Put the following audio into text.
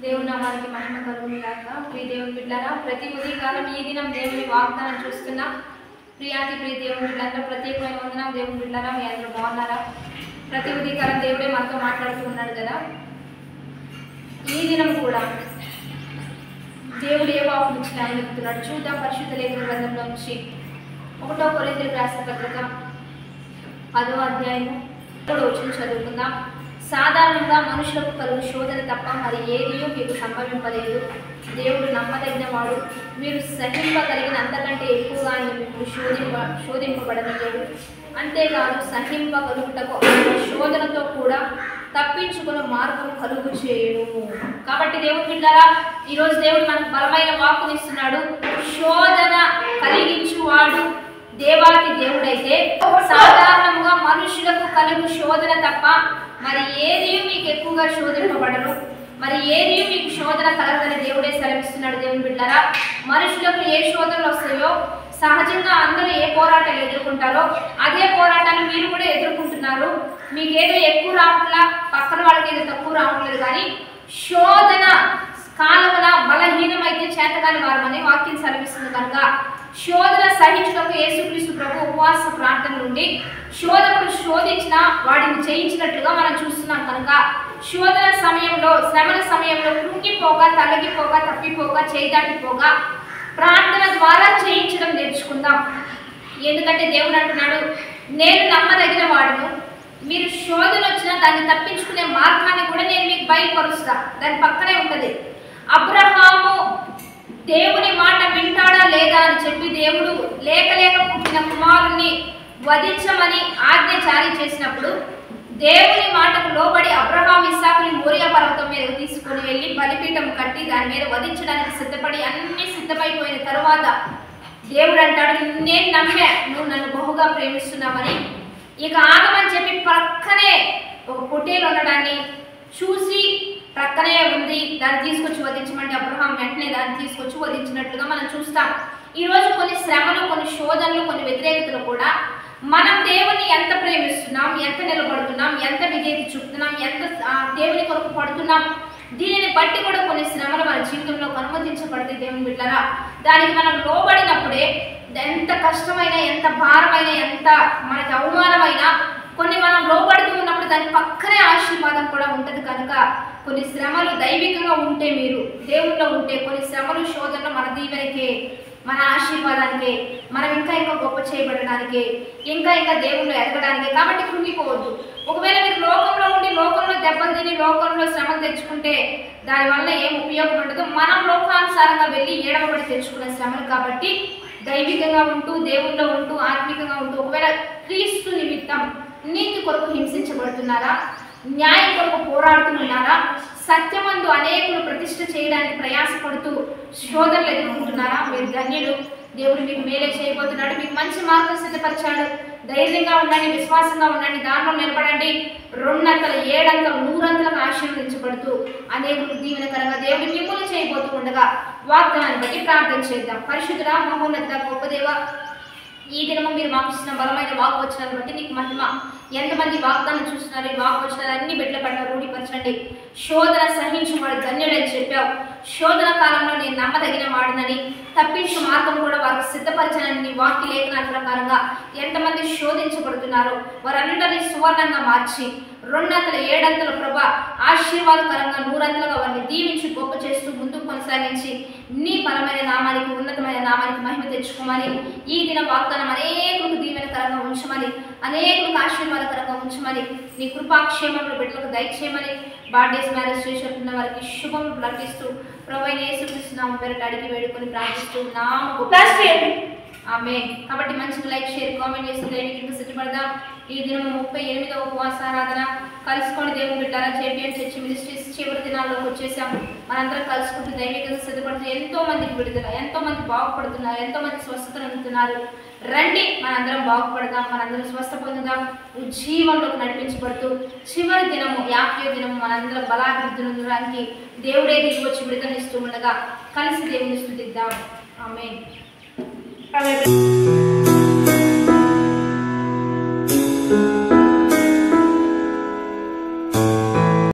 దేవుని నామానికి మహిమ కలుగును గాక. ప్రియ దేవుని బిడ్డలారా, ప్రతి ఉదయకాలం ఈ దినం దేవుని వాగ్దానం చూస్తున్నా ప్రియాతి ప్రియ దేవుని బిడ్డలందరూ ప్రత్యేకమైన వందనం. దేవుని బిడ్డలారా, మీ అందరూ బాగున్నారా? ప్రతి ఉదయకాలం దేవుడే మనతో మాట్లాడుతూ ఉన్నాడు కదా. ఈ దినం కూడా దేవుడు ఏ వాక్కును ఇచ్చి ఆయన చెప్తున్నాడు చూద్దాం. పరిశుద్ధ లేఖన గ్రంథంలో నుంచి 1 కొరింథీయులకు రాసిన పత్రిక 10వ అధ్యాయము 3వ వచనం చదువుకుందాం. సాధారణంగా మనుషులకు కలుగు శోధన తప్ప మరి ఏదియో మీకు సంభవింపలేదు. దేవుడు నమ్మదగిన వాడు, మీరు సహింపగలిగిన అంతకంటే ఎక్కువగా మీకు శోధింపబడలేదు. అంతేకాదు సహింపగలుగుటకు శోధనతో కూడా తప్పించుకున్న మార్గం కలుగు చేయను. కాబట్టి దేవుని బిడ్డలారా, ఈరోజు దేవుడు మనకు బలమైన వాక్కునిస్తున్నాడు. శోధన కలిగించువాడు దేవాతి దేవుడైతే సాధారణంగా మనుషులకు కలుగు శోధన తప్ప మరి ఏది మీకు ఎక్కువగా శోధింపబడరు, మరి ఏది మీకు శోధన కలగదని దేవుడే సెలవిస్తున్నాడు. దేవుని బిడ్డలారా, మనుషులకు ఏ శోధనలు వస్తాయో సహజంగా అందరూ ఏ పోరాటాలు ఎదుర్కొంటారో అదే పోరాటాన్ని మీరు కూడా ఎదుర్కొంటున్నారు. మీకేదో ఎక్కువ రావట్లా, పక్కన వాళ్ళకి ఏదో తక్కువ రావట్లేదు. కానీ శోధన కాలమున బలహీనమైతే చేతగాని వారమని వాక్యం సెలవిస్తుంది. కనుక శోధన సహించుటకు యేసుక్రీస్తు ప్రభు ఉపవాస ప్రార్థన నుండి శోధకుడు శోధించిన వాడిని జయించినట్లుగా మనం చూస్తున్నాం. కనుక శోధన సమయంలో, శ్రమల సమయంలో కృంగిపోగా, తలగిపోగా, తప్పిపోగా, చేదాటిపోగా ప్రార్థన ద్వారా చేయించడం నేర్చుకుందాం. ఎందుకంటే దేవుడు అంటున్నాడు, నేను నమ్మదగిన వాడును, మీరు శోధన వచ్చినా దాన్ని తప్పించుకునే మార్గాన్ని కూడా నేను మీకు బయలుపరుస్తా. దాని పక్కనే ఉంటుంది. అబ్రహాము దేవుని మాట వింటాడా లేదా అని చెప్పి దేవుడు లేక పుట్టిన కుమారుణ్ణి వధించమని ఆజ్ఞ జారీ చేసినప్పుడు దేవుని మాటకు లోబడి అబ్రహాం ఇస్సాకుని మోరియా పర్వతం మీద తీసుకొని వెళ్ళి బలిపీఠం కట్టి దాని మీద వధించడానికి సిద్ధపడి అన్ని సిద్ధమైపోయిన తరువాత దేవుడు అంటాడు, నేను నమ్మా, నువ్వు నన్ను బహుగా ప్రేమిస్తున్నావని. ఇక ఆగమని చెప్పి ప్రక్కనే ఒక పొట్టేలు ఉండడాన్ని చూసి ప్రక్కనే ఉంది, దాన్ని తీసుకొచ్చి వధించమంటే అబ్రహాం వెంటనే దాన్ని తీసుకొచ్చి వధించినట్లుగా మనం చూస్తాం. ఈరోజు కొన్ని శ్రమలు, కొన్ని శోధనలు, కొన్ని వ్యతిరేకతలు కూడా మనం దేవుని ఎంత ప్రేమిస్తున్నాం, ఎంత నిలబడుతున్నాం, ఎంత విధేయత చూపుతున్నాం, ఎంత దేవుని కొరకు పడుతున్నాం, దీనిని బట్టి కూడా కొన్ని శ్రమలు మన జీవితంలో అనుమతించబడితే దేవుని బిడ్డలారా, దానికి మనం లోబడినప్పుడే ఎంత కష్టమైన, ఎంత భారమైన, ఎంత మనకి అవమానమైనా కొన్ని మనం లోబడుతూ ఉన్నప్పుడు దాని పక్కనే ఆశీర్వాదం కూడా ఉంటుంది. కనుక కొన్ని శ్రమలు దైవికంగా ఉంటే, మీరు దేవుల్లో ఉంటే, కొన్ని శ్రమలు శోధనలు మన దీవెనకే, మన ఆశీర్వాదానికే, మనం ఇంకా గొప్ప చేయబడడానికే, ఇంకా దేవుళ్ళు ఎదగడానికే. కాబట్టి కృంగిపోవద్దు. ఒకవేళ మీరు లోకంలో ఉండి లోకంలో దెబ్బలు తిని లోకంలో శ్రమలు తెచ్చుకుంటే దానివల్ల ఏం ఉపయోగం ఉండదు. మనం లోకానుసారంగా వెళ్ళి ఏడవబడి తెచ్చుకునే శ్రమలు. కాబట్టి దైవికంగా ఉంటూ, దేవుల్లో ఉంటూ, ఆత్మికంగా ఉంటూ, ఒకవేళ క్రీస్తు నిమిత్తం నీతి కొరకు హింసించబడుతున్నారా, న్యాయం కొరకు పోరాడుతున్నారా, సత్యమందు అనేకులు ప్రతిష్ఠ చేయడానికి ప్రయాసపడుతూ శోధనలు ఎదుర్కొంటున్నారా, మీరు ధన్యులు. దేవుడు మీకు మేలే చేయబోతున్నాడు. మీకు మంచి మార్గం సిద్ధపరిచాడు. ధైర్యంగా ఉండండి, విశ్వాసంగా ఉండండి, దానిలో నిలబడండి. 2 అంతలు, 7 అంతలు, 100 అంతలకు ఆశీర్వదించబడుతూ అనేకులు దీవెనకరంగా దేవుడు మిమ్మల్ని చేయబోతూ ఉండగా వాగ్దానాన్ని బట్టి ప్రార్థన చేద్దాం. పరిశుద్ధుడా, మహోన్నత, గొప్ప దేవ, ఈ దినము మీరు మాకు ఇచ్చిన బలమైన వాక్ వచ్చినాన్ని బట్టి నీకు మహిమ. ఎంతమంది వాగ్దానం చూస్తున్నారు, ఈ వాక్ వచ్చినారు అన్ని బిడ్డల పట్ల రూఢిపరచండి. శోధన సహించువాడు ధన్యుడని చెప్పావు. శోధన కాలంలో నేను నమ్మదగిన వాడినని, తప్పించు మార్గం కూడా వారికి సిద్ధపరచనని నీ వాక్య లేఖనాల ప్రకారంగా ఎంతమంది శోధించబడుతున్నారో వారందరినీ సువర్ణంగా మార్చి 2 అంతలు, 7 అంతలు ప్రభా ఆశీర్వాదకరంగా 100 అంతలుగా వారిని దీవించి గొప్ప చేస్తూ ముందుకు కొనసాగించి నీ బలమైన నామానికి, ఉన్నతమైన నామానికి మహిమ తెచ్చుకోమని, ఈ దిన వాగ్దానం అనేకులకు దీవెనకరంగా ఉంచమని, అనేకులకు ఆశీర్వాదకరంగా ఉంచమని, నీ కృపాక్షేమంలో బిడ్డలకు దయచేయమని, బర్త్డేస్, మ్యారేజ్ చేసుకున్న వారికి శుభములు ప్రకటిస్తూ ప్రభువైన యేసుక్రీస్తు నామమున పేరిట అడిగి వేడుకొని ప్రార్థిస్తూ ఆమేన్. కాబట్టి మంచిగా లైక్, షేర్, కామెంట్ చేసి దైవికంగా సిద్ధపడదాం. ఈ దినం 38వ ఉపవాసారాధన కలుసుకొని దేవుని బిడ్డారా JPM చర్చి మినిస్ట్రీస్ చివరి దినాల్లోకి వచ్చేసాం. మనందరం కలుసుకుంటూ దైవికంగా సిద్ధపడుతూ ఎంతో మందికి విడుదల, ఎంతో మంది బాగుపడుతున్నారు, ఎంతో మంది స్వస్థతను అందుతున్నారు. రండి, మనందరం బాగుపడదాం, మనందరం స్వస్థ పొందుదాం, ఉజ్జీవంలోకి నడిపించబడుతూ చివరి దినము 50వ దినము మనందరం బలాభివృద్ధి పొందడానికి దేవుడే దిగి వచ్చి విడుదలనిస్తూ ఉండగా కలిసి దేవుని స్తుతిద్దాం. ఆమేన్.